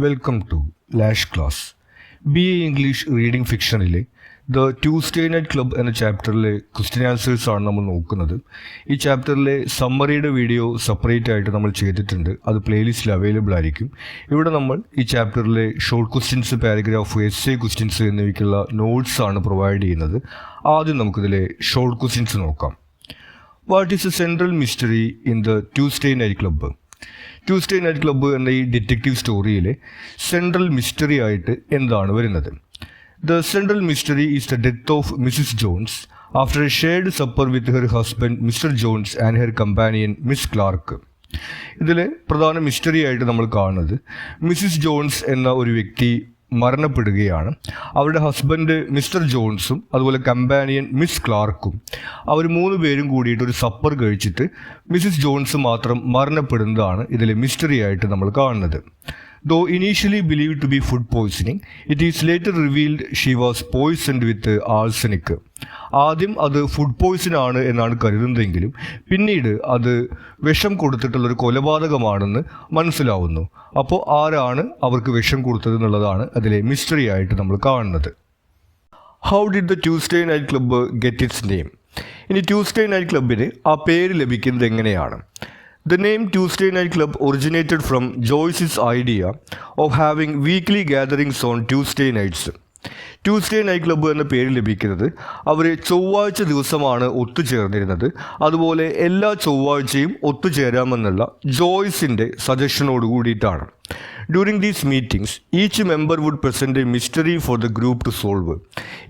Welcome to ലാഷ് class. BA English reading ഫിക്ഷനിലെ the Tuesday night club എന്ന ചാപ്റ്ററിലെ ക്വസ്റ്റ്യൻ ആൻസേഴ്സ് ആണ് നമ്മൾ നോക്കുന്നത്. ഈ ചാപ്റ്ററിലെ സമ്മറിയുടെ വീഡിയോ സെപ്പറേറ്റ് ആയിട്ട് നമ്മൾ ചെയ്തിട്ടുണ്ട്. അത് പ്ലേലിസ്റ്റിൽ അവൈലബിൾ ആയിരിക്കും. ഇവിടെ നമ്മൾ ഈ ചാപ്റ്ററിലെ short questions, paragraph, essay questions എന്നിവയ്ക്കുള്ള നോട്ട്സ് ആണ് പ്രൊവൈഡ് ചെയ്യുന്നത്. ആദ്യം നമുക്കിതിലെ ഷോർട്ട് ക്വസ്റ്റ്യൻസ് നോക്കാം. What is a central mystery in the Tuesday night club? Tuesday night club എന്ന ഈ ഡിറ്റക്റ്റീവ് സ്റ്റോറിയിലെ സെൻട്രൽ മിസ്റ്ററി ആയിട്ട് എന്താണ് വരുന്നത്? The central mystery is the death of Mrs Jones after a shared supper with her husband mister Jones and her companion Miss Clarke. ഇതിലെ പ്രധാന mystery ആയിട്ട് നമ്മൾ കാണുന്നത് മിസ്സിസ് ജോൺസ് എന്ന ഒരു വ്യക്തി മരണപ്പെടുകയാണ്. അവരുടെ ഹസ്ബൻഡ് മിസ്റ്റർ ജോൺസും അതുപോലെ കമ്പാനിയൻ മിസ് ക്ലാർക്കും അവർ 3 പേരും കൂടിയിട്ട് ഒരു സപ്പർ കഴിച്ചിട്ട് മിസ്സിസ് ജോൺസ് മാത്രം മരണപ്പെടുന്നതാണ് ഇതിലെ മിസ്റ്ററി ആയിട്ട് നമ്മൾ കാണുന്നത്. Though initially believed to be food poisoning, it is later revealed she was poisoned with arsenic. ആദ്യം അത് ഫുഡ് പോയ്സൺ ആണ് എന്നാണ് കരുതുന്നതെങ്കിലും പിന്നീട് അത് വിഷം കൊടുത്തിട്ടുള്ളൊരു കൊലപാതകമാണെന്ന് മനസ്സിലാവുന്നു. അപ്പോൾ ആരാണ് അവർക്ക് വിഷം കൊടുത്തത് എന്നുള്ളതാണ് അതിലെ മിസ്റ്ററി ആയിട്ട് നമ്മൾ കാണുന്നത്. How did the Tuesday night club get it's name? ഇനി ട്യൂസ്ഡേ നൈറ്റ് ക്ലബ്ബിന് ആ പേര് ലഭിക്കുന്നത് എങ്ങനെയാണ്? The name Tuesday Night Club originated from Joyce's idea of having weekly gatherings on Tuesday nights. Tuesday night club എന്ന പേര് ലഭിക്കുന്നത് അവർ ചൊവ്വാഴ്ച ദിവസമാണ് ഒത്തുചേർന്നിരുന്നത്. അതുപോലെ എല്ലാ ചൊവ്വാഴ്ചയും ഒത്തുചേരാമെന്നുള്ള ജോയ്സിൻ്റെ സജഷനോട് കൂടിയിട്ടാണ്. During these meetings each member would present a mystery for the group to solve.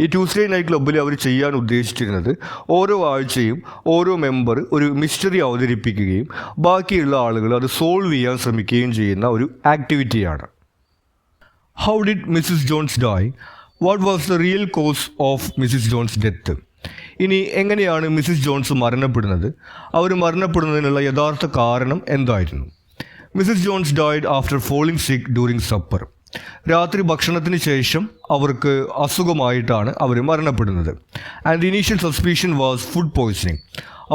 ഈ ട്യൂസ്ഡേ നൈറ്റ് ക്ലബ്ബിൽ അവർ ചെയ്യാൻ ഉദ്ദേശിച്ചിരുന്നത് ഓരോ ആഴ്ചയും ഓരോ മെമ്പർ ഒരു മിസ്റ്ററി അവതരിപ്പിക്കുകയും ബാക്കിയുള്ള ആളുകൾ അത് സോൾവ് ചെയ്യാൻ ശ്രമിക്കുകയും ചെയ്യുന്ന ഒരു ആക്ടിവിറ്റിയാണ്. How did Mrs Jones die? What was the real cause of Mrs Jones death? ഇനി എങ്ങനെയാണ് മിസ്സിസ് ജോൺസ് മരണപ്പെടുന്നത്? അവർ മരണപ്പെടുന്നതിനുള്ള യഥാർത്ഥ കാരണം എന്തായിരുന്നു? Mrs Jones died after falling sick during supper. രാത്രി ഭക്ഷണത്തിന് ശേഷം അവർക്ക് അസുഖമായിട്ടാണ് അവർ മരണപ്പെടുന്നത്. And the initial suspicion was food poisoning.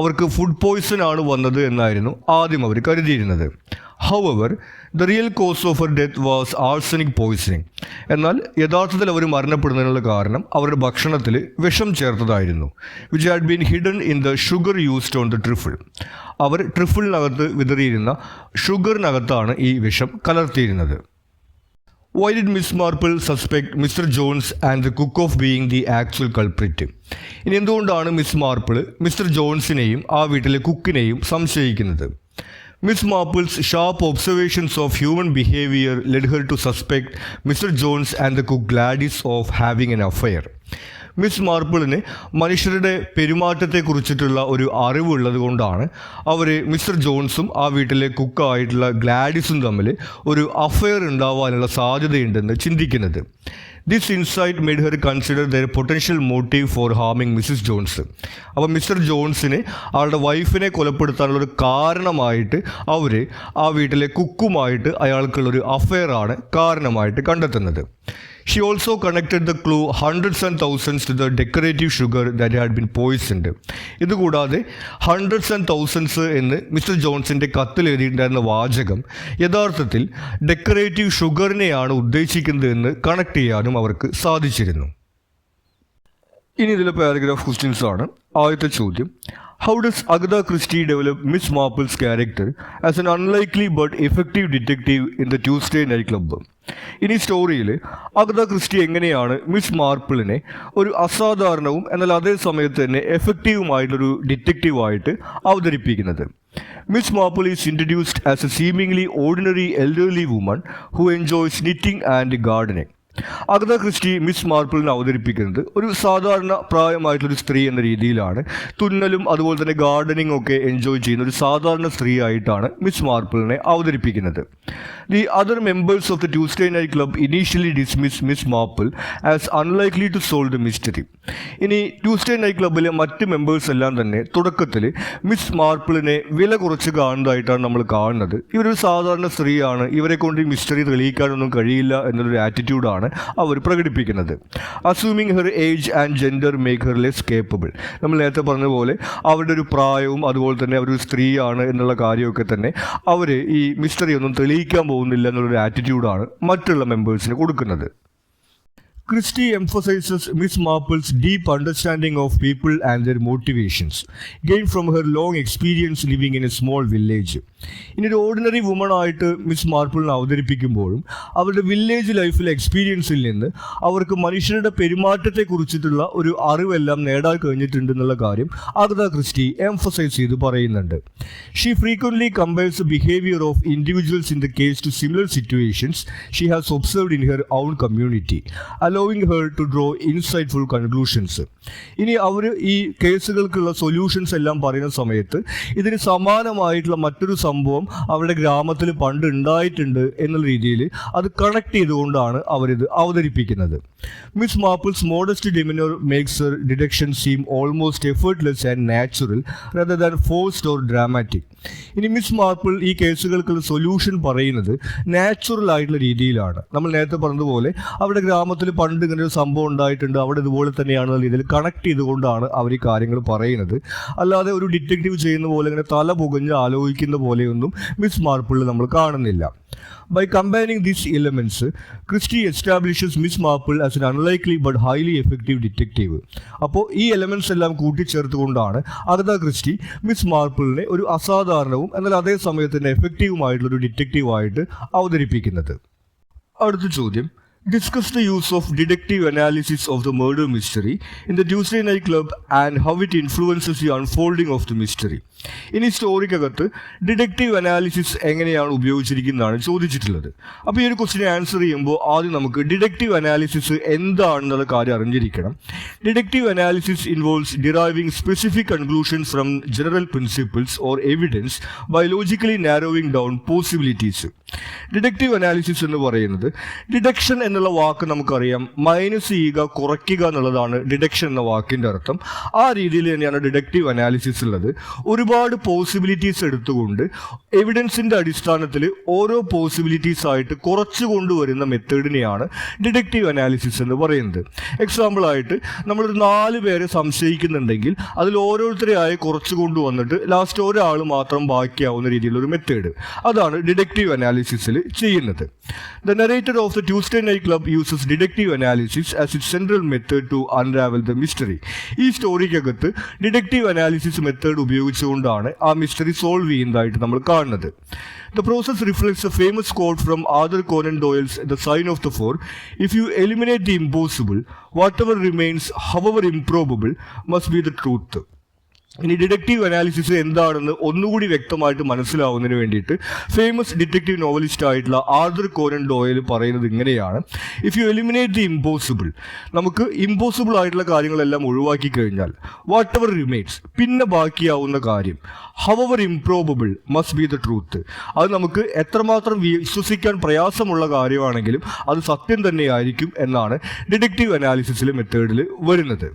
അവർക്ക് ഫുഡ് പോയ്സൺ ആണ് വന്നത് എന്നായിരുന്നു ആദ്യം അവർ കരുതിയിരുന്നത്. However the real cause of her death was arsenic poisoning. എന്നാൽ യഥാർത്ഥത്തിൽ അവർ മരണപ്പെടുന്നതിനുള്ള കാരണം അവരുടെ ഭക്ഷണത്തിൽ വിഷം ചേർത്തതായിരുന്നു. Which had been hidden in the sugar used on the trifle. അവർ ട്രിഫിളിനകത്ത് വിതറിയിരുന്ന ഷുഗറിനകത്താണ് ഈ വിഷം കലർത്തിയിരുന്നത്. Why did Miss Marple suspect Mr. Jones and the cook of being the actual culprit? ഇനി എന്തുകൊണ്ടാണ് മിസ് മാർപ്പിൾ മിസ്റ്റർ ജോൺസിനെയും ആ വീട്ടിലെ കുക്കിനെയും സംശയിക്കുന്നത്? Miss Marple's sharp observations of human behaviour led her to suspect Mr Jones and the cook Gladys of having an affair. Miss മാർപ്പിളിന് മനുഷ്യരുടെ പെരുമാറ്റത്തെക്കുറിച്ചിട്ടുള്ള ഒരു അറിവുള്ളത് കൊണ്ടാണ് അവർ മിസ്റ്റർ ജോൺസും ആ വീട്ടിലെ കുക്കായിട്ടുള്ള ഗ്ലാഡിസും തമ്മിൽ ഒരു അഫയർ ഉണ്ടാവാനുള്ള സാധ്യതയുണ്ടെന്ന് ചിന്തിക്കുന്നത്. This insight made her consider their potential motive for ഹാമിങ് മിസ്സിസ് ജോൺസ്. അപ്പോൾ മിസ്റ്റർ ജോൺസിനെ അവളുടെ വൈഫിനെ കൊലപ്പെടുത്താനുള്ളൊരു കാരണമായിട്ട് അവർ ആ വീട്ടിലെ കുക്കുമായിട്ട് അയാൾക്കുള്ളൊരു അഫയറാണ് കാരണമായിട്ട് കണ്ടെത്തുന്നത്. She also connected the clue hundreds and thousands to the decorative sugar that had been poisoned. ഇതുകൂടാതെ ഹൺഡ്രഡ്സ് ആൻഡ് തൗസൻഡ്സ് എന്ന് മിസ്റ്റർ ജോൺസിൻ്റെ കത്തിൽ എഴുതിയിട്ടുണ്ടായിരുന്ന വാചകം യഥാർത്ഥത്തിൽ ഡെക്കറേറ്റീവ് ഷുഗറിനെയാണ് ഉദ്ദേശിക്കുന്നത് എന്ന് കണക്ട് ചെയ്യാനും അവർക്ക് സാധിച്ചിരുന്നു. ഇനി ഇതിലെ പാരഗ്രാഫ് ക്വസ്റ്റ്യൻസ് ആണ്. ആദ്യത്തെ ചോദ്യം, how does Agatha Christie develop Miss Marple's character as an unlikely but effective detective in the Tuesday Night Club? ഇനി സ്റ്റോറിയിൽ അഗത ക്രിസ്റ്റി എങ്ങനെയാണ് മിസ് മാർപ്പിളിനെ ഒരു അസാധാരണവും എന്നാൽ അതേ സമയത്ത് തന്നെ എഫക്റ്റീവുമായിട്ടൊരു ഡിറ്റക്റ്റീവായിട്ട് അവതരിപ്പിക്കുന്നത്? Miss Marple is introduced as a seemingly ordinary elderly woman who enjoys knitting and gardening. Agatha Christie Miss മാർപ്പിളിനെ അവതരിപ്പിക്കുന്നത് ഒരു സാധാരണ പ്രായമായിട്ടുള്ളൊരു സ്ത്രീ എന്ന രീതിയിലാണ്. തുന്നലും അതുപോലെ തന്നെ ഗാർഡനിങ് ഒക്കെ എൻജോയ് ചെയ്യുന്ന ഒരു സാധാരണ സ്ത്രീ ആയിട്ടാണ് മിസ് മാർപ്പിളിനെ അവതരിപ്പിക്കുന്നത്. The other members of the Tuesday night club initially dismiss Miss Marple as unlikely to solve the mystery. ഇനി ട്യൂസ്ഡേ നൈറ്റ് ക്ലബ്ബിലെ മറ്റ് മെമ്പേഴ്സ് എല്ലാം തന്നെ തുടക്കത്തിൽ മിസ് മാർപ്പിളിനെ വില കുറച്ച് കാണുന്നതായിട്ടാണ് നമ്മൾ കാണുന്നത്. ഇവരൊരു സാധാരണ സ്ത്രീയാണ്, ഇവരെ കൊണ്ട് ഈ മിസ്റ്ററി തെളിയിക്കാനൊന്നും കഴിയില്ല എന്നൊരു ആറ്റിറ്റ്യൂഡാണ് തന്നെയാണ് അവർ പ്രകടിപ്പിക്കുന്നത്. Assuming her age and gender make her less capable. നമ്മൾ നേരത്തെ പറഞ്ഞ പോലെ അവരുടെ ഒരു പ്രായവും അതുപോലെ തന്നെ അവരൊരു സ്ത്രീയാണ് എന്നുള്ള കാര്യമൊക്കെ തന്നെ അവർ ഈ മിസ്റ്ററി ഒന്നും തെളിയിക്കാൻ പോകുന്നില്ല എന്നുള്ളൊരു ആറ്റിറ്റ്യൂഡാണ് മറ്റുള്ള മെമ്പേഴ്സിന് കൊടുക്കുന്നത്. Christie emphasizes Miss Marple's deep understanding of people and their motivations, gained from her long experience living in a small village. ഇനി ഓർഡിനറി വുമൺ ആയിട്ട് മിസ് മാർപ്പിളിനെ അവതരിപ്പിക്കുമ്പോഴും അവരുടെ വില്ലേജ് ലൈഫിലെ എക്സ്പീരിയൻസിൽ നിന്ന് അവർക്ക് മനുഷ്യരുടെ പെരുമാറ്റത്തെ കുറിച്ചിട്ടുള്ള ഒരു അറിവെല്ലാം നേടാൻ കഴിഞ്ഞിട്ടുണ്ടെന്നുള്ള കാര്യം അഗത ക്രിസ്റ്റി എംഫസൈസ് ചെയ്ത് പറയുന്നുണ്ട്. She frequently compares the behaviour of individuals in the case to similar situations she has observed in her own community, allowing her to draw insightful conclusions. ഇനി അവർ ഈ കേസുകൾക്കുള്ള സൊല്യൂഷൻസ് എല്ലാം പറയുന്ന സമയത്ത് ഇതിന് സമാനമായിട്ടുള്ള മറ്റൊരു സംഭവം അവരുടെ ഗ്രാമത്തിൽ പണ്ട് ഉണ്ടായിട്ടുണ്ട് എന്നുള്ള രീതിയിൽ അത് കണക്ട് ചെയ്തുകൊണ്ടാണ് അവരിത് അവതരിപ്പിക്കുന്നത്. Miss Marple's modest demeanour makes her deduction seem almost effortless and natural rather than forced or dramatic. ഇനി മിസ് മാർപ്പിൾ ഈ കേസുകൾക്കുള്ള സൊല്യൂഷൻ പറയുന്നത് നാച്ചുറൽ ആയിട്ടുള്ള രീതിയിലാണ്. നമ്മൾ നേരത്തെ പറഞ്ഞതുപോലെ അവരുടെ ഗ്രാമത്തിൽ പണ്ട് ഇങ്ങനെ ഒരു സംഭവം ഉണ്ടായിട്ടുണ്ട്, അവിടെ ഇതുപോലെ തന്നെയാണെന്ന രീതിയിൽ കണക്ട് ചെയ്തുകൊണ്ടാണ് അവർ ഈ കാര്യങ്ങൾ പറയുന്നത്. അല്ലാതെ ഒരു ഡിറ്റക്റ്റീവ് ചെയ്യുന്ന പോലെ ഇങ്ങനെ തല പുകഞ്ഞ് ആലോചിക്കുന്ന പോലെയൊന്നും മിസ് മാർപ്പിളിൽ നമ്മൾ കാണുന്നില്ല. By combining these elements, Christie establishes Miss Marple as an unlikely but highly effective detective. അപ്പോൾ ഈ എലമെന്റ്സ് എല്ലാം കൂട്ടിച്ചേർത്തുകൊണ്ടാണ് അഗത ക്രിസ്റ്റി മിസ് മാർപ്പിളിനെ ഒരു അസാധാരണവും എന്നാൽ അതേ സമയത്ത് എഫക്റ്റീവുമായിട്ടുള്ള ഒരു ഡിറ്റക്റ്റീവായിട്ട് അവതരിപ്പിക്കുന്നത്. അടുത്ത ചോദ്യം, discuss the use of deductive analysis of the murder mystery in the Tuesday Night Club and how it influences the unfolding of the mystery. ഇനി സ്റ്റോറിക്കകത്ത് ഡിഡക്റ്റീവ് അനാലിസിസ് എങ്ങനെയാണ് ഉപയോഗിച്ചിരിക്കുന്നതാണ് ചോദിച്ചിട്ടുള്ളത്. അപ്പോൾ ഈ ഒരു ക്വസ്റ്റിനെ ആൻസർ ചെയ്യുമ്പോൾ ആദ്യം നമുക്ക് ഡിഡക്റ്റീവ് അനാലിസിസ് എന്താണെന്നുള്ള കാര്യം അറിഞ്ഞിരിക്കണം. Deductive analysis involves deriving specific conclusions from general principles or evidence by logically narrowing down possibilities. Deductive analysis എന്ന് പറയുന്നത് ഡിഡക്ഷൻ എന്നുള്ള വാക്ക് നമുക്കറിയാം, മൈനസ് ചെയ്യുക, കുറയ്ക്കുക എന്നുള്ളതാണ് ഡിഡക്ഷൻ എന്ന വാക്കിൻ്റെ അർത്ഥം. ആ രീതിയിൽ തന്നെയാണ് ഡിഡക്റ്റീവ് അനാലിസിസ് ഉള്ളത്. ഒരുപാട് പോസിബിലിറ്റീസ് എടുത്തുകൊണ്ട് എവിഡൻസിൻ്റെ അടിസ്ഥാനത്തിൽ ഓരോ പോസിബിലിറ്റീസ് ആയിട്ട് കുറച്ചു കൊണ്ടുവരുന്ന മെത്തേഡിനെയാണ് ഡിഡക്റ്റീവ് അനാലിസിസ് എന്ന് പറയുന്നത്. എക്സാമ്പിളായിട്ട് നമ്മളൊരു 4 പേരെ സംശയിക്കുന്നുണ്ടെങ്കിൽ അതിൽ ഓരോരുത്തരെയായി കുറച്ചു കൊണ്ടുവന്നിട്ട് ലാസ്റ്റ് ഒരാൾ മാത്രം ബാക്കിയാവുന്ന രീതിയിലൊരു മെത്തേഡ്, അതാണ് ഡിഡക്റ്റീവ് അനാലിസിസിൽ ചെയ്യുന്നത്. The narrator of the Tuesday Night Club uses deductive analysis as its central method to unravel the mystery. ഈ സ്റ്റോറിക്കകത്ത് ഡിഡക്റ്റീവ് അനാലിസിസ് മെത്തേഡ് ഉപയോഗിച്ചുകൊണ്ടാണ് ആ മിസ്റ്ററി സോൾവ് ചെയ്യുന്നതായിട്ട് നമ്മൾ കാണുന്നത്. The process reflects a famous quote from Arthur Conan Doyle's The Sign of the Four: "If you eliminate the impossible, whatever remains, however improbable, must be the truth." ഇനി deductive analysis എന്താണെന്ന് ഒന്നുകൂടി വ്യക്തമായിട്ട് മനസ്സിലാവുന്നതിന് വേണ്ടിയിട്ട് famous detective novelist ആയിട്ടുള്ള Arthur Konan ഡോയൽ പറയുന്നത് ഇങ്ങനെയാണ്: if you eliminate the impossible, നമുക്ക് impossible ആയിട്ടുള്ള കാര്യങ്ങളെല്ലാം ഒഴിവാക്കി കഴിഞ്ഞാൽ, വാട്ട് എവർ റിമെയിൻസ്, പിന്നെ ബാക്കിയാവുന്ന കാര്യം, however improbable must be the truth, അത് നമുക്ക് എത്രമാത്രം വിശ്വസിക്കാൻ പ്രയാസമുള്ള കാര്യമാണെങ്കിലും അത് സത്യം തന്നെയായിരിക്കും എന്നാണ് ഡിഡക്റ്റീവ് അനാലിസിസിലെ മെത്തേഡിൽ വരുന്നത്.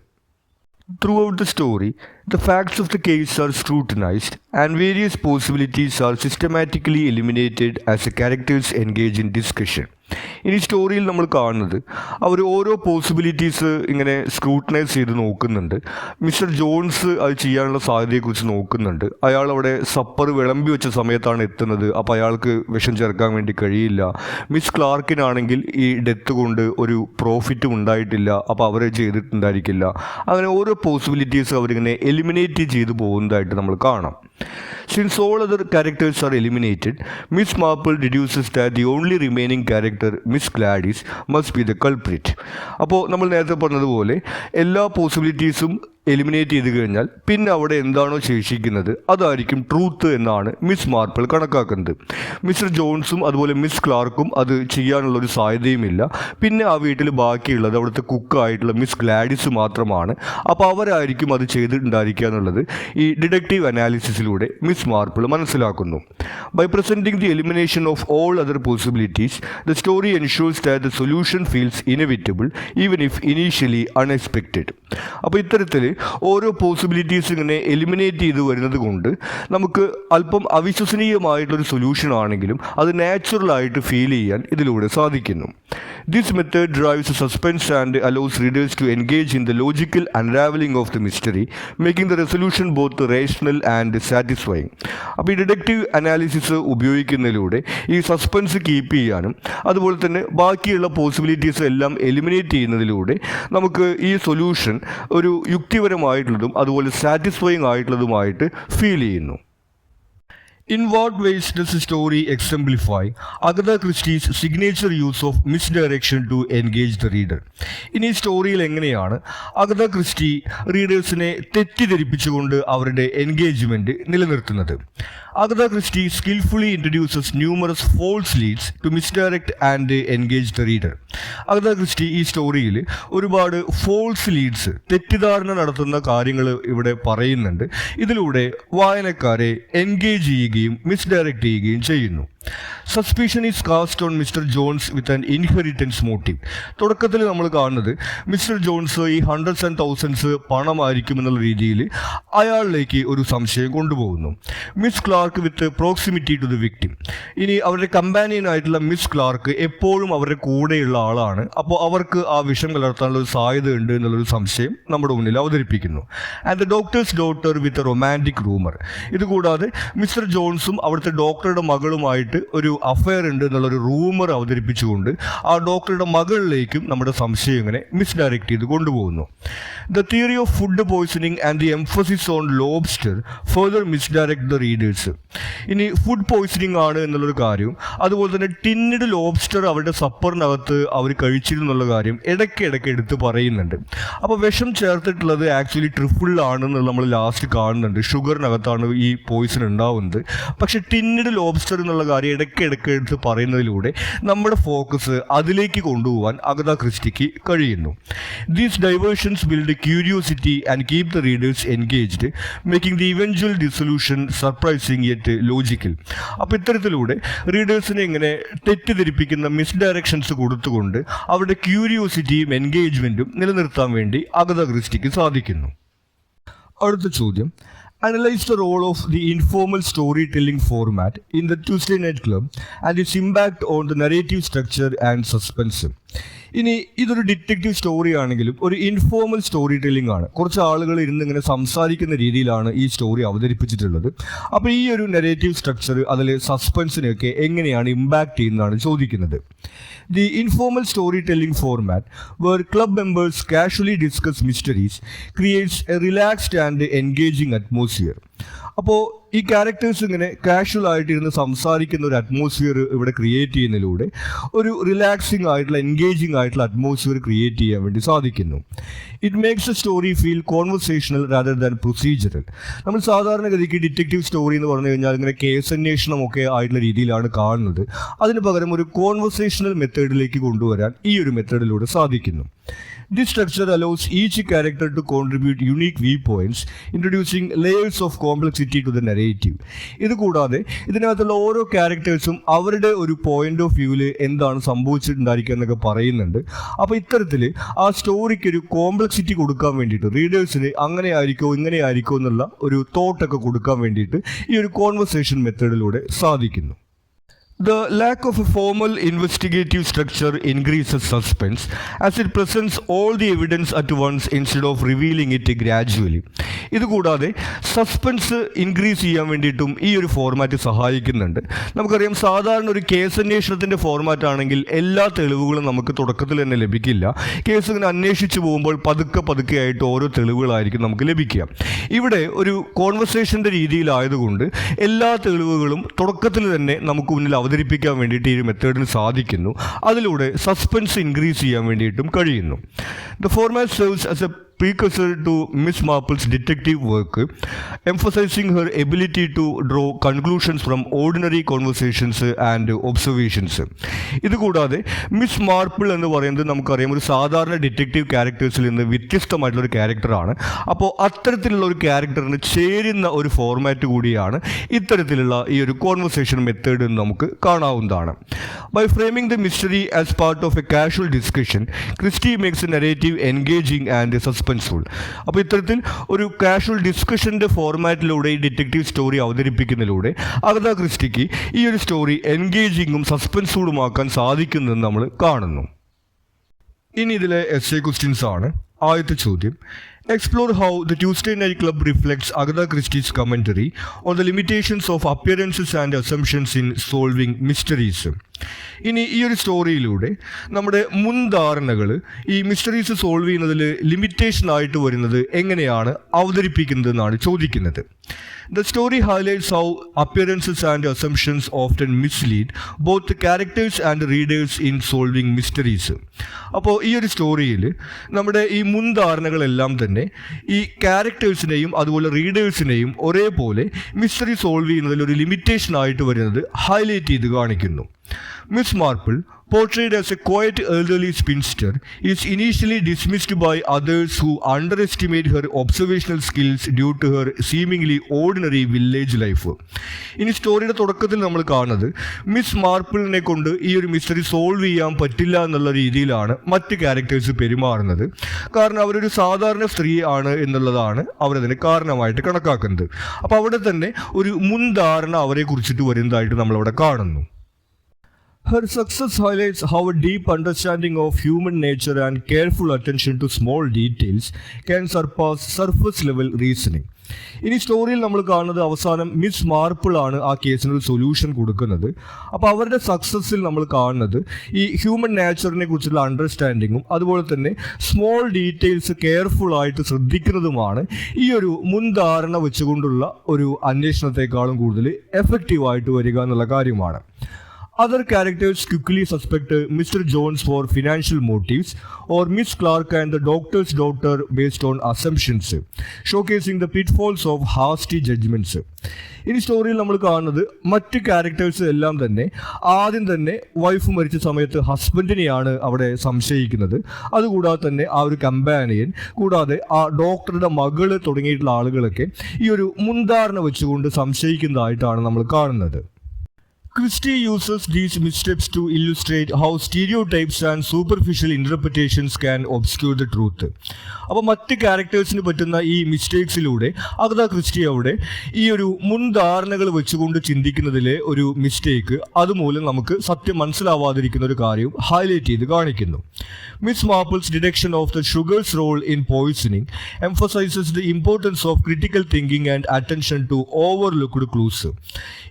Throughout the story, the facts of the case are scrutinized and various possibilities are systematically eliminated as the characters engage in discussion. ഇനി സ്റ്റോറിയിൽ നമ്മൾ കാണുന്നത് അവർ ഓരോ പോസിബിലിറ്റീസ് ഇങ്ങനെ സ്ക്രൂട്ടനൈസ് ചെയ്ത് നോക്കുന്നുണ്ട്. മിസ്റ്റർ ജോൺസ് അത് ചെയ്യാനുള്ള സാധ്യതയെക്കുറിച്ച് നോക്കുന്നുണ്ട്. അയാൾ അവിടെ സപ്പർ വിളമ്പി വെച്ച സമയത്താണ് എത്തുന്നത്, അപ്പോൾ അയാൾക്ക് വിഷം ചേർക്കാൻ വേണ്ടി കഴിയില്ല. മിസ് ക്ലാർക്കിനാണെങ്കിൽ ഈ ഡെത്ത് കൊണ്ട് ഒരു പ്രോഫിറ്റും ഉണ്ടായിട്ടില്ല, അപ്പോൾ അവരെ ചെയ്തിട്ടുണ്ടായിരിക്കില്ല. അങ്ങനെ ഓരോ പോസിബിലിറ്റീസ് അവരിങ്ങനെ എലിമിനേറ്റ് ചെയ്തു പോകുന്നതായിട്ട് നമ്മൾ കാണാം. Since all other characters are eliminated, Miss Marple deduces that the only remaining character, Miss Gladys, must be the culprit. അപ്പോൾ നമ്മൾ നേരത്തെ പറഞ്ഞതുപോലെ എല്ലാ പോസിബിലിറ്റീസും എലിമിനേറ്റ് ചെയ്ത് കഴിഞ്ഞാൽ പിന്നെ അവിടെ എന്താണോ ശേഷിക്കുന്നത് അതായിരിക്കും ട്രൂത്ത് എന്നാണ് മിസ് മാർപ്പിൾ കണക്കാക്കുന്നത്. മിസ്റ്റർ ജോൺസും അതുപോലെ മിസ് ക്ലാർക്കും അത് ചെയ്യാനുള്ളൊരു സാധ്യതയുമില്ല. പിന്നെ ആ വീട്ടിൽ ബാക്കിയുള്ളത് അവിടുത്തെ കുക്കായിട്ടുള്ള മിസ് ഗ്ലാഡിസ് മാത്രമാണ്. അപ്പോൾ അവരായിരിക്കും അത് ചെയ്തിട്ടുണ്ടായിരിക്കുക എന്നുള്ളത് ഈ ഡിഡക്റ്റീവ് അനാലിസിസിലൂടെ മിസ് മാർപ്പിൾ മനസ്സിലാക്കുന്നു. By presenting the elimination of all other possibilities, the story ensures that the solution feels inevitable even if initially unexpected. അപ്പോൾ ഇത്തരത്തിൽ ഓരോ പോസിബിലിറ്റീസ് ഇങ്ങനെ എലിമിനേറ്റ് ചെയ്ത് വരുന്നത് കൊണ്ട് നമുക്ക് അല്പം അവിശ്വസനീയമായിട്ടുള്ളൊരു സൊല്യൂഷൻ ആണെങ്കിലും അത് നാച്ചുറലായിട്ട് ഫീൽ ചെയ്യാൻ ഇതിലൂടെ സാധിക്കുന്നു. This method drives suspense and allows readers to engage in the logical unraveling of the mystery, making the resolution both rational and satisfying. അപ്പോൾ ഈ ഡിഡക്റ്റീവ് അനാലിസിസ് ഉപയോഗിക്കുന്നതിലൂടെ ഈ സസ്പെൻസ് കീപ്പ് ചെയ്യാനും അതുപോലെ തന്നെ ബാക്കിയുള്ള പോസിബിലിറ്റീസ് എല്ലാം എലിമിനേറ്റ് ചെയ്യുന്നതിലൂടെ നമുക്ക് ഈ സൊല്യൂഷൻ ഒരു യുക്തിപരമായിട്ടുള്ളതും അതുപോലെ സാറ്റിസ്ഫൈയിങ് ആയിട്ടുള്ളതുമായിട്ട് ഫീൽ ചെയ്യുന്നു. In what ways does the story exemplify Agatha Christie's signature use of misdirection to engage the reader? ഇനി സ്റ്റോറിയിൽ എങ്ങനെയാണ് അഗത ക്രിസ്റ്റി റീഡേഴ്സിനെ തെറ്റിദ്ധരിപ്പിച്ചുകൊണ്ട് അവരുടെ എൻഗേജ്മെന്റ് നിലനിർത്തുന്നത്? Agatha Christy skillfully introduces numerous false leads to misdirect and engage the reader. Agatha Christy ഈ സ്റ്റോറിയിൽ ഒരുപാട് false Leeds, തെറ്റിദ്ധാരണ നടത്തുന്ന കാര്യങ്ങൾ ഇവിടെ പറയുന്നുണ്ട്. ഇതിലൂടെ വായനക്കാരെ എൻഗേജ് ചെയ്യുകയും മിസ്ഡയറക്റ്റ് ചെയ്യുകയും ചെയ്യുന്നു. Suspicion is cast on Mr Jones with an inheritance motive. തുടക്കത്തിൽ നമ്മൾ കാണുന്നത് മിസ്റ്റർ ജോൺസ് ഈ ഹൺഡ്രഡ്സ് ആൻഡ് തൗസൻഡ്സ് പണമായിരിക്കും എന്നുള്ള രീതിയിൽ അയാളിലേക്ക് ഒരു സംശയം കൊണ്ടുപോകുന്നു. Miss Clark with proximity to the victim. ഇനി അവരുടെ കമ്പാനിയൻ ആയിട്ടുള്ള മിസ് ക്ലാർക്ക് എപ്പോഴും അവരുടെ കൂടെയുള്ള ആളാണ്. അപ്പോൾ അവർക്ക് ആ വിഷം കലർത്താനുള്ള ഒരു സാധ്യത ഉണ്ട് എന്നുള്ളൊരു സംശയം നമ്മുടെ മുന്നിൽ അവതരിപ്പിക്കുന്നു. And the doctors daughter with a romantic rumour. ഇതുകൂടാതെ മിസ്റ്റർ ജോൺസും അവിടുത്തെ ഡോക്ടറുടെ മകളുമായിട്ട് ഒരു അഫയർ ഉണ്ട് എന്നുള്ളൊരു റൂമർ അവതരിപ്പിച്ചുകൊണ്ട് ആ ഡോക്ടറുടെ മകളിലേക്കും നമ്മുടെ സംശയം ഇങ്ങനെ മിസ്ഡയറക്റ്റ് ചെയ്ത് കൊണ്ടുപോകുന്നു. The theory of food poisoning and the emphasis on lobster further misdirect the readers. ഇനി ഫുഡ് പോയ്സണിങ് ആണ് എന്നുള്ളൊരു കാര്യവും അതുപോലെ തന്നെ ടിന്നിഡ് ലോബ്സ്റ്റർ അവരുടെ സപ്പറിനകത്ത് അവർ കഴിച്ചിരുന്നുള്ള കാര്യം ഇടയ്ക്കിടയ്ക്ക് എടുത്ത് പറയുന്നുണ്ട്. അപ്പോൾ വിഷം ചേർത്തിട്ടുള്ളത് ആക്ച്വലി ട്രിഫിളിലാണെന്നുള്ളത് നമ്മൾ ലാസ്റ്റ് കാണുന്നുണ്ട്. ഷുഗറിനകത്താണ് ഈ പോയ്സൺ ഉണ്ടാവുന്നത്. പക്ഷെ ടിന്നിഡ് ലോബ്സ്റ്റർ എന്നുള്ള കാര്യം ഇടയ്ക്കിടയ്ക്ക് എടുത്ത് പറയുന്നതിലൂടെ നമ്മുടെ ഫോക്കസ് അതിലേക്ക് കൊണ്ടുപോകാൻ അഗത ക്രിസ്റ്റിക്ക് കഴിയുന്നു. These diversions build curiosity and keep the readers engaged, making the eventual dissolution surprising yet logical. അപ്പോൾ ഇത്തരത്തിലൂടെ റീഡേഴ്സിനെ ഇങ്ങനെ തെറ്റിദ്ധരിപ്പിക്കുന്ന മിസ്ഡയറക്ഷൻസ് കൊടുത്തുകൊണ്ട് അവരുടെ ക്യൂരിയോസിറ്റിയും എൻഗേജ്മെൻറ്റും നിലനിർത്താൻ വേണ്ടി അഗത ക്രിസ്റ്റിക്ക് സാധിക്കുന്നു. അടുത്ത ചോദ്യം, analyze the role of the informal storytelling format in the Tuesday Night Club and its impact on the narrative structure and suspense. ഇനി ഇതൊരു ഡിറ്റക്റ്റീവ് സ്റ്റോറി ആണെങ്കിലും ഒരു ഇൻഫോർമൽ സ്റ്റോറി ടെല്ലിംഗ് ആണ്. കുറച്ച് ആളുകൾ ഇരുന്ന് ഇങ്ങനെ സംസാരിക്കുന്ന രീതിയിലാണ് ഈ സ്റ്റോറി അവതരിപ്പിച്ചിട്ടുള്ളത്. അപ്പോൾ ഈ ഒരു നെറേറ്റീവ് സ്ട്രക്ചർ അതിൽ സസ്പെൻസിനെയൊക്കെ എങ്ങനെയാണ് ഇമ്പാക്ട് ചെയ്യുന്നതാണ് ചോദിക്കുന്നത്. The informal storytelling format, where club members casually discuss mysteries, creates a relaxed and engaging atmosphere. അപ്പോൾ ഈ ക്യാരക്ടേഴ്സ് ഇങ്ങനെ കാഷ്വൽ ആയിട്ടിരുന്ന് സംസാരിക്കുന്ന ഒരു അറ്റ്മോസ്ഫിയർ ഇവിടെ ക്രിയേറ്റ് ചെയ്യുന്നതിലൂടെ ഒരു റിലാക്സിങ് ആയിട്ടുള്ള എൻഗേജിങ് ആയിട്ടുള്ള അറ്റ്മോസ്ഫിയർ ക്രിയേറ്റ് ചെയ്യാൻ വേണ്ടി സാധിക്കുന്നു. It makes A story feel conversational rather than procedural. നമ്മൾ സാധാരണഗതിക്ക് ഡിറ്റക്റ്റീവ് സ്റ്റോറി എന്ന് പറഞ്ഞു കഴിഞ്ഞാൽ ഇങ്ങനെ കേസ് അന്വേഷണമൊക്കെ ആയിട്ടുള്ള രീതിയിലാണ് കാണുന്നത്. അതിന് പകരം ഒരു കോൺവെർസേഷണൽ മെത്തേഡിലേക്ക് കൊണ്ടുവരാൻ ഈ ഒരു മെത്തേഡിലൂടെ സാധിക്കുന്നു. This structure allows each character to contribute unique viewpoints, introducing layers of complexity to the narrative. ഇതുകൂടാതെ ഇതിനകത്തുള്ള ഓരോ ക്യാരക്ടേഴ്സും അവരുടെ ഒരു പോയിന്റ് ഓഫ് വ്യൂവിൽ എന്താണ് സംഭവിച്ചിട്ടുണ്ടായിരിക്കുക എന്നൊക്കെ പറയുന്നുണ്ട്. അപ്പോൾ ഇത്തരത്തിൽ ആ സ്റ്റോറിക്ക് ഒരു കോംപ്ലക്സിറ്റി കൊടുക്കാൻ വേണ്ടിയിട്ട് റീഡേഴ്സിന് അങ്ങനെ ആയിരിക്കോ ഇങ്ങനെ ആയിരിക്കോ എന്നുള്ള ഒരു തോട്ടൊക്കെ കൊടുക്കാൻ വേണ്ടിയിട്ട് ഈ ഒരു കോൺവെർസേഷൻ മെത്തേഡിലൂടെ സാധിക്കുന്നു. The lack of a formal investigative structure increases suspense as it presents all the evidence at once instead of revealing it gradually. ഇതുകൂടാതെ സസ്പെൻസ് ഇൻക്രീസ് ചെയ്യാൻ വേണ്ടിയിട്ടും ഈ ഒരു ഫോർമാറ്റ് സഹായിക്കുന്നുണ്ട്. നമുക്കറിയാം സാധാരണ ഒരു കേസ് അന്വേഷണത്തിൻ്റെ ഫോർമാറ്റ് ആണെങ്കിൽ എല്ലാ തെളിവുകളും നമുക്ക് തുടക്കത്തിൽ തന്നെ ലഭിക്കില്ല. കേസ് ഇങ്ങനെ അന്വേഷിച്ച് പോകുമ്പോൾ പതുക്കെ ആയിട്ട് ഓരോ തെളിവുകളായിരിക്കും നമുക്ക് ലഭിക്കുക. ഇവിടെ ഒരു കോൺവെർസേഷൻ്റെ രീതിയിലായതുകൊണ്ട് എല്ലാ തെളിവുകളും തുടക്കത്തിൽ തന്നെ നമുക്ക് മുന്നിൽ അവതരിപ്പിക്കാൻ വേണ്ടിയിട്ട് ഈ ഒരു മെത്തേഡിന് സാധിക്കുന്നു. അതിലൂടെ സസ്പെൻസ് ഇൻക്രീസ് ചെയ്യാൻ വേണ്ടിയിട്ടും കഴിയുന്നു. The format serves as A precursor to Miss Marple's detective work, emphasizing her ability to draw conclusions from ordinary conversations and observations. ഇതുകൂടാതെ മിസ് മാർപ്പിൾ എന്ന് പറയുന്നത് നമുക്കറിയാം ഒരു സാധാരണ ഡിറ്റക്റ്റീവ് ക്യാരക്ടേഴ്സിൽ നിന്ന് വ്യത്യസ്തമായിട്ടുള്ളൊരു ക്യാരക്ടറാണ്. അപ്പോൾ അത്തരത്തിലുള്ള ഒരു ക്യാരക്ടറിന് ചേരുന്ന ഒരു ഫോർമാറ്റ് കൂടിയാണ് ഇത്തരത്തിലുള്ള ഈ ഒരു കോൺവെർസേഷൻ മെത്തേഡ് എന്ന് നമുക്ക് കാണാവുന്നതാണ്. By framing the mystery as part of a casual discussion, Christie makes the narrative engaging and suspenseful. അപ്പോൾ ഇത്തരത്തിൽ ഒരു കാഷ്വൽ ഡിസ്കഷൻ്റെ ഫോർമാറ്റിലൂടെ ഈ ഡിറ്റക്റ്റീവ് സ്റ്റോറി അവതരിപ്പിക്കുന്നതിലൂടെ അഗത ക്രിസ്റ്റിക്ക് ഈ ഒരു സ്റ്റോറി എൻഗേജിങ്ങും സസ്പെൻസൂടുമാക്കാൻ സാധിക്കുന്നെന്ന് നമ്മൾ കാണുന്നു. ഇനി ഇതിലെ essay questions ആണ്. ആദ്യത്തെ ചോദ്യം, explore how the Tuesday Night Club reflects Agatha Christie's commentary on the limitations of appearances and assumptions in solving mysteries. ഇനി ഈ ഒരു സ്റ്റോറിയിലൂടെ നമ്മുടെ മുൻധാരണകൾ ഈ മിസ്റ്ററീസ് സോൾവ് ചെയ്യുന്നതിൽ ലിമിറ്റേഷൻ ആയിട്ട് വരുന്നത് എങ്ങനെയാണ് അവതരിപ്പിക്കുന്നത് എന്നാണ് ചോദിക്കുന്നത്. The story highlights how appearances and assumptions often mislead both the characters and readers in solving mysteries. അപ്പോൾ ഈ ഒരു സ്റ്റോറിയിൽ നമ്മുടെ ഈ മുൻധാരണകളെല്ലാം തന്നെ ഈ ക്യാരക്ടേഴ്സിനെയും അതുപോലെ റീഡേഴ്സിനെയും ഒരേപോലെ മിസ്റ്ററി സോൾവ് ചെയ്യുന്നതിൽ ഒരു ലിമിറ്റേഷൻ ആയിട്ട് വരുന്നത് ഹൈലൈറ്റ് ചെയ്ത് കാണിക്കുന്നു. Miss Marple, portrayed as a quiet elderly spinster, is initially dismissed by others who underestimate her observational skills due to her seemingly ordinary village life. ഇനി സ്റ്റോറിയുടെ തുടക്കത്തിൽ നമ്മൾ കാണുന്നത് മിസ് മാർപ്പിളിനെ കൊണ്ട് ഈ ഒരു മിസ്റ്ററി സോൾവ് ചെയ്യാൻ പറ്റില്ല എന്നുള്ള രീതിയിലാണ് മറ്റ് ക്യാരക്ടേഴ്സ് പെരുമാറുന്നത്. കാരണം അവരൊരു സാധാരണ സ്ത്രീ ആണ് എന്നുള്ളതാണ് അവരതിന് കാരണമായിട്ട് കണക്കാക്കുന്നത്. അപ്പോൾ അവിടെ തന്നെ ഒരു മുൻധാരണ അവരെ കുറിച്ചിട്ട് വരുന്നതായിട്ട് നമ്മളവിടെ കാണുന്നു. Her success highlights how a deep understanding of human nature and careful attention to small details can surpass surface level reasoning. ഇനി സ്റ്റോറിയിൽ നമ്മൾ കാണുന്നത് അവസാനം മിസ് മാർപ്പിൾ ആണ് ആ കേസിനൊരു സൊല്യൂഷൻ കൊടുക്കുന്നത്. അപ്പോൾ അവരുടെ സക്സസ്സിൽ നമ്മൾ കാണുന്നത് ഈ ഹ്യൂമൻ നേച്ചറിനെ കുറിച്ചുള്ള അണ്ടർസ്റ്റാൻഡിങ്ങും അതുപോലെ തന്നെ സ്മോൾ ഡീറ്റെയിൽസ് കെയർഫുൾ ആയിട്ട് ശ്രദ്ധിക്കുന്നതുമാണ് ഈ ഒരു മുൻധാരണ വെച്ചുകൊണ്ടുള്ള ഒരു അന്വേഷണത്തെക്കാളും കൂടുതൽ എഫക്റ്റീവായിട്ട് വരിക എന്നുള്ള കാര്യമാണ്. Other characters quickly suspect Mr. Jones for financial motives or Miss Clark and the doctor's daughter based on assumptions, showcasing the pitfalls of hasty judgments. ഇനി സ്റ്റോറിയിൽ നമ്മൾ കാണുന്നത് മറ്റ് ക്യാരക്ടേഴ്സ് എല്ലാം തന്നെ ആദ്യം തന്നെ വൈഫ് മരിച്ച സമയത്ത് ഹസ്ബൻഡിനെയാണ് അവിടെ സംശയിക്കുന്നത്. അതുകൂടാതെ തന്നെ ആ ഒരു കമ്പാനിയൻ, കൂടാതെ ആ ഡോക്ടറുടെ മകള് തുടങ്ങിയിട്ടുള്ള ആളുകളൊക്കെ ഈ ഒരു മുൻധാരണ വെച്ചുകൊണ്ട് സംശയിക്കുന്നതായിട്ടാണ് നമ്മൾ കാണുന്നത്. Christie uses these missteps to illustrate how stereotypes and superficial interpretations can obscure the truth. അപ്പോൾ മറ്റ് ക്യാരക്ടേഴ്സിന് പറ്റുന്ന ഈ മിസ്റ്റേക്സിലൂടെ അഗത ക്രിസ്റ്റി അവിടെ ഈ ഒരു മുൻധാരണകൾ വെച്ചുകൊണ്ട് ചിന്തിക്കുന്നതിലെ ഒരു മിസ്റ്റേക്ക് അതുമൂലം നമുക്ക് സത്യം മനസ്സിലാവാതിരിക്കുന്ന ഒരു കാര്യം ഹൈലൈറ്റ് ചെയ്ത് കാണിക്കുന്നു. Miss Marple's detection of the sugar's role in poisoning emphasizes the importance of critical thinking and attention to overlooked clues.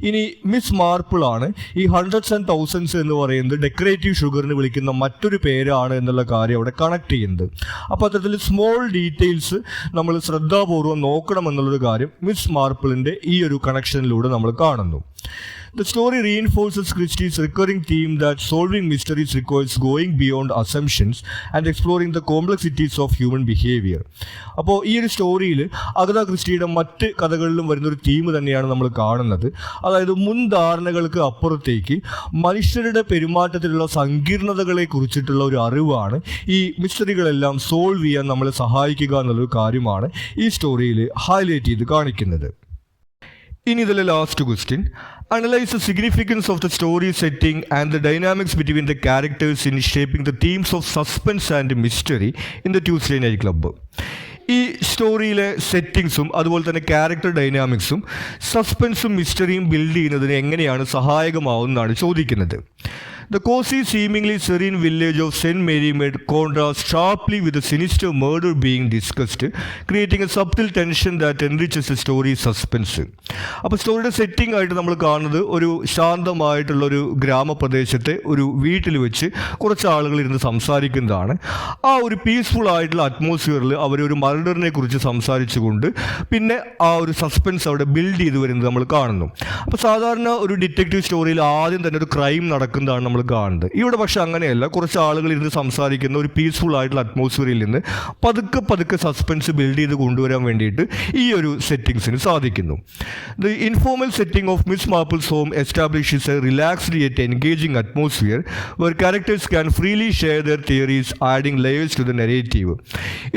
ഇനി മിസ് മാർപ്പിൾ ആണ് ഈ ഹൺഡ്രഡ്സ് ആൻഡ് തൗസൻഡ്സ് എന്ന് പറയുന്നത് ഡെക്കറേറ്റീവ് ഷുഗറിന് വിളിക്കുന്ന മറ്റൊരു പേരാണ് എന്നുള്ള കാര്യം അവിടെ കണക്ട് ചെയ്യുന്നത്. അപ്പോൾ അത്തരത്തിൽ സ്മോൾ ഡീറ്റെയിൽസ് നമ്മൾ ശ്രദ്ധാപൂർവ്വം നോക്കണം എന്നുള്ളൊരു കാര്യം മിസ് മാർപ്പിളിൻ്റെ ഈ ഒരു കണക്ഷനിലൂടെ നമ്മൾ കാണുന്നു. The story reinforces Christie's recurring theme that solving mysteries requires going beyond assumptions and exploring the complexities of human behavior. അപ്പോൾ ഈ ഒരു സ്റ്റോറിയിൽ അഗത ക്രിസ്റ്റിയുടെ മറ്റ് കഥകളിലും വരുന്നൊരു തീം തന്നെയാണ് നമ്മൾ കാണുന്നത്. അതായത് മുൻധാരണകൾക്ക് അപ്പുറത്തേക്ക് മനുഷ്യരുടെ പെരുമാറ്റത്തിലുള്ള സങ്കീർണതകളെ കുറിച്ചിട്ടുള്ള ഒരു അറിവാണ് ഈ മിസ്റ്ററികളെല്ലാം സോൾവ് ചെയ്യാൻ നമ്മളെ സഹായിക്കുക എന്നുള്ളൊരു കാര്യമാണ് ഈ സ്റ്റോറിയിൽ ഹൈലൈറ്റ് ചെയ്ത് കാണിക്കുന്നത്. ഇനി ഇതിലെ last question, analyze the significance of the story setting and the dynamics between the characters in shaping the themes of suspense and mystery in the Tuesday Night Club. ഈ സ്റ്റോറിയിലെ സെറ്റിങ്സും അതുപോലെ തന്നെ ക്യാരക്ടർ ഡൈനാമിക്സും സസ്പെൻസും മിസ്റ്ററിയും ബിൽഡ് ചെയ്യുന്നതിന് എങ്ങനെയാണ് സഹായകമാവുന്നതാണ് ചോദിക്കുന്നത്. The cozy, seemingly serene village of St. Mary Mead contrasts sharply with the sinister murder being discussed, creating a subtle tension that enriches the story's suspense. അപ്പോൾ സ്റ്റോറിയുടെ setting ആയിട്ട് നമ്മൾ കാണുന്നത് ഒരു ശാന്തമായിട്ടുള്ളൊരു ഗ്രാമപ്രദേശത്തെ ഒരു വീട്ടിൽ വെച്ച് കുറച്ച് ആളുകൾ ഇരുന്ന് സംസാരിക്കുന്നതാണ്. ആ ഒരു പീസ്ഫുൾ ആയിട്ടുള്ള അറ്റ്മോസ്ഫിയറിൽ അവരൊരു മർഡറിനെ കുറിച്ച് സംസാരിച്ചുകൊണ്ട് പിന്നെ ആ ഒരു സസ്പെൻസ് അവിടെ ബിൽഡ് ചെയ്ത് വരുന്നത് നമ്മൾ കാണുന്നു. അപ്പോൾ സാധാരണ ഒരു ഡിറ്റക്റ്റീവ് സ്റ്റോറിയിൽ ആദ്യം തന്നെ ഒരു ക്രൈം നടക്കുന്നതാണ് നമ്മൾ കാണുന്നത്. ഇവിടെ പക്ഷെ അങ്ങനെയല്ല, കുറച്ച് ആളുകൾ ഇരുന്ന് സംസാരിക്കുന്ന ഒരു പീസ്ഫുൾ ആയിട്ടുള്ള അറ്റ്മോസ്ഫിയറിൽ നിന്ന് പതുക്കെ പതുക്കെ സസ്പെൻസ് ബിൽഡ് ചെയ്ത് കൊണ്ടുവരാൻ വേണ്ടിയിട്ട് ഈ ഒരു സെറ്റിങ്സിന് സാധിക്കുന്നു. The informal setting of Miss Marple's home establishes a relaxed yet engaging atmosphere where characters can freely share their theories adding layers to the narrative.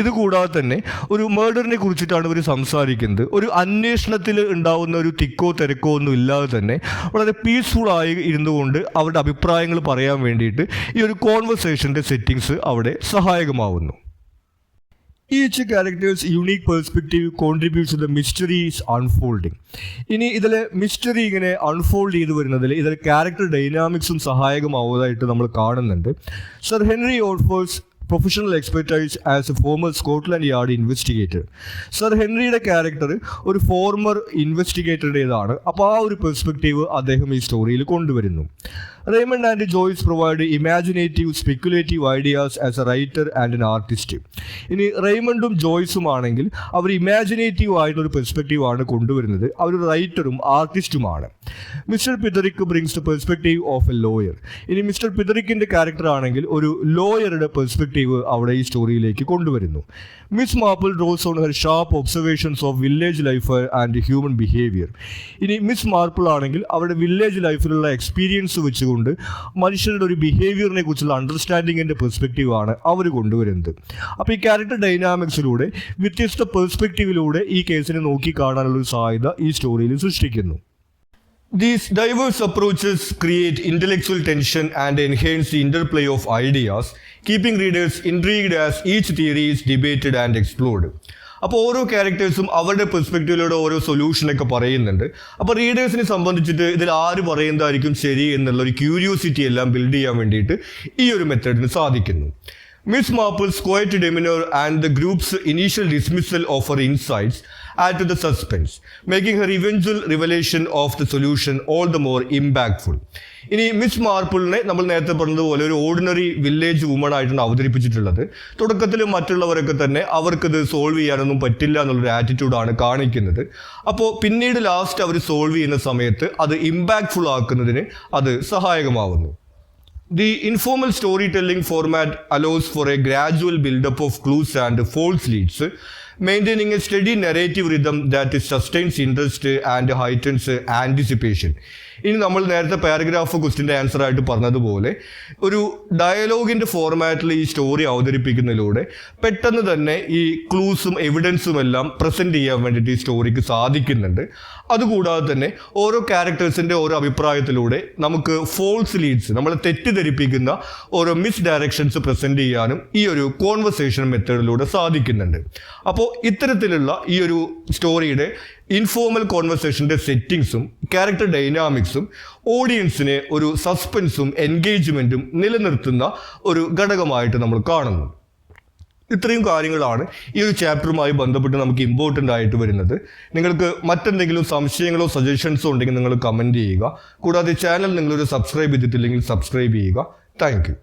ഇതുകൂടാതെ തന്നെ ഒരു മേർഡറിനെ കുറിച്ചിട്ടാണ് ഇവർ സംസാരിക്കുന്നത്. ഒരു അന്വേഷണത്തിൽ ഉണ്ടാവുന്ന ഒരു തിക്കോ തിരക്കോ ഒന്നും ഇല്ലാതെ തന്നെ വളരെ പീസ്ഫുൾ ആയി ഇരുന്നുകൊണ്ട് അവരുടെ അഭിപ്രായങ്ങൾ പറയാൻ വേണ്ടിയിട്ട് ഈ ഒരു കോൺവെർസേഷൻ്റെ സെറ്റിങ്സ് അവിടെ സഹായകമാവുന്നു. Each character's unique perspective contributes to the mystery's unfolding. ഇനി ഇതിലെ മിസ്റ്ററി ഇങ്ങനെ അൺഫോൾഡ് ചെയ്ത് വരുന്നതിൽ ഇതിലെ ക്യാരക്ടർ ഡൈനാമിക്സും സഹായകമാവുന്നതായിട്ട് നമ്മൾ കാണുന്നുണ്ട്. Sir Henry offers professional expertise as a former Scotland Yard investigator. Sir ഹെൻറിയുടെ ക്യാരക്ടർ ഒരു ഫോർമർ ഇൻവെസ്റ്റിഗേറ്ററുടേതാണ്. അപ്പോൾ ആ ഒരു പെർസ്പെക്റ്റീവ് അദ്ദേഹം ഈ സ്റ്റോറിയിൽ കൊണ്ടുവരുന്നു. Raymond and Joyce provide imaginative, speculative ideas as a writer and an artist. ഇനി റെയ്മണ്ടും ജോയ്സും ആണെങ്കിൽ അവർ ഇമാജിനേറ്റീവ് ആയിട്ടൊരു പെർസ്പെക്റ്റീവ് ആണ് കൊണ്ടുവരുന്നത്. അവർ റൈറ്ററും ആർട്ടിസ്റ്റുമാണ്. Mr Petherick brings the perspective of a lawyer. ഇനി മിസ്റ്റർ പിതറിക്കിൻ്റെ ക്യാരക്ടർ ആണെങ്കിൽ ഒരു ലോയറുടെ പെർസ്പെക്റ്റീവ് അവിടെ ഈ സ്റ്റോറിയിലേക്ക് കൊണ്ടുവരുന്നു. Miss Marple draws on her sharp observations of village life and human behaviour. ഇനി മിസ് മാർപ്പിൾ ആണെങ്കിൽ അവരുടെ വില്ലേജ് ലൈഫിലുള്ള എക്സ്പീരിയൻസ് വെച്ചുകൊണ്ട് മനുഷ്യരുടെ ഒരു ബിഹേവിയറിനെ കുറിച്ചുള്ള അണ്ടർസ്റ്റാൻഡിങ്ങിൻ്റെ പെർസ്പെക്റ്റീവ് ആണ് അവർ കൊണ്ടുവരുന്നത്. അപ്പോൾ ഈ ക്യാരക്ടർ ഡൈനാമിക്സിലൂടെ വ്യത്യസ്ത പെർസ്പെക്റ്റീവിലൂടെ ഈ കേസിനെ നോക്കി കാണാനുള്ള ഒരു സാധ്യത ഈ സ്റ്റോറിയിൽ സൃഷ്ടിക്കുന്നു. These diverse approaches create intellectual tension and enhance the interplay of ideas, keeping readers intrigued as each theory is debated and explored. അപ്പോൾ ഓരോ ക്യാരക്ടേഴ്സും അവരുടെ പെർസ്പെക്റ്റീവിലൂടെ ഓരോ സൊല്യൂഷനൊക്കെ പറയുന്നുണ്ട്. അപ്പോൾ റീഡേഴ്സിനെ സംബന്ധിച്ചിട്ട് ഇതിൽ ആര് പറയുന്നതായിരിക്കും ശരി എന്നുള്ള ഒരു ക്യൂരിയോസിറ്റി എല്ലാം ബിൽഡ് ചെയ്യാൻ വേണ്ടിയിട്ട് ഈ ഒരു മെത്തേഡിന് സാധിക്കുന്നു. Miss Marple's quiet demeanor and the group's initial dismissal of her insights add to the suspense, making her eventual revelation of the solution all the more impactful. ഇനി മിസ് മാർപ്പിളിനെ നമ്മൾ നേരത്തെ പറഞ്ഞതുപോലെ ഒരു ഓർഡിനറി വില്ലേജ് വുമൺ ആയിട്ടാണ് അവതരിപ്പിച്ചിട്ടുള്ളത്. തുടക്കത്തിൽ മറ്റുള്ളവരൊക്കെ തന്നെ അവർക്കത് സോൾവ് ചെയ്യാനൊന്നും പറ്റില്ല എന്നുള്ളൊരു ആറ്റിറ്റ്യൂഡാണ് കാണിക്കുന്നത്. അപ്പോൾ പിന്നീട് ലാസ്റ്റ് അവർ സോൾവ് ചെയ്യുന്ന സമയത്ത് അത് ഇമ്പാക്ട്ഫുൾ ആക്കുന്നതിന് അത് സഹായകമാവുന്നു. The informal storytelling format allows for a gradual build-up of clues and false leads, maintaining a steady narrative rhythm that sustains interest and heightens anticipation. ഇനി നമ്മൾ നേരത്തെ പാരഗ്രാഫ് ക്വസ്റ്റിൻ്റെ ആൻസർ ആയിട്ട് പറഞ്ഞതുപോലെ ഒരു ഡയലോഗിൻ്റെ ഫോർമാറ്റിൽ ഈ സ്റ്റോറി അവതരിപ്പിക്കുന്നതിലൂടെ പെട്ടെന്ന് തന്നെ ഈ ക്ലൂസും എവിഡൻസും എല്ലാം പ്രസൻറ്റ് ചെയ്യാൻ വേണ്ടിയിട്ട് ഈ സ്റ്റോറിക്ക് സാധിക്കുന്നുണ്ട്. അതുകൂടാതെ തന്നെ ഓരോ ക്യാരക്ടേഴ്സിൻ്റെ ഓരോ അഭിപ്രായത്തിലൂടെ നമുക്ക് ഫോൾസ് ലീഡ്സ്, നമ്മളെ തെറ്റിദ്ധരിപ്പിക്കുന്ന ഓരോ മിസ് ഡയറക്ഷൻസ് പ്രസൻറ്റ് ചെയ്യാനും ഈ ഒരു കോൺവെർസേഷൻ മെത്തേഡിലൂടെ സാധിക്കുന്നുണ്ട്. അപ്പോൾ ഇത്തരത്തിലുള്ള ഈ ഒരു സ്റ്റോറിയുടെ ഇൻഫോർമൽ കോൺവെർസേഷൻ്റെ സെറ്റിങ്സും ക്യാരക്ടർ ഡൈനാമിക്സും ഓഡിയൻസിനെ ഒരു സസ്പെൻസും എൻഗേജ്മെൻറ്റും നിലനിർത്തുന്ന ഒരു ഘടകമായിട്ട് നമ്മൾ കാണുന്നു. ഇത്രയും കാര്യങ്ങളാണ് ഈ ഒരു ചാപ്റ്ററുമായി ബന്ധപ്പെട്ട് നമുക്ക് ഇമ്പോർട്ടൻ്റ് ആയിട്ട് വരുന്നത്. നിങ്ങൾക്ക് മറ്റെന്തെങ്കിലും സംശയങ്ങളോ സജഷൻസോ ഉണ്ടെങ്കിൽ നിങ്ങൾ കമൻറ്റ് ചെയ്യുക. കൂടാതെ ചാനൽ നിങ്ങളൊരു സബ്സ്ക്രൈബ് ചെയ്തിട്ടില്ലെങ്കിൽ സബ്സ്ക്രൈബ് ചെയ്യുക. Thank you.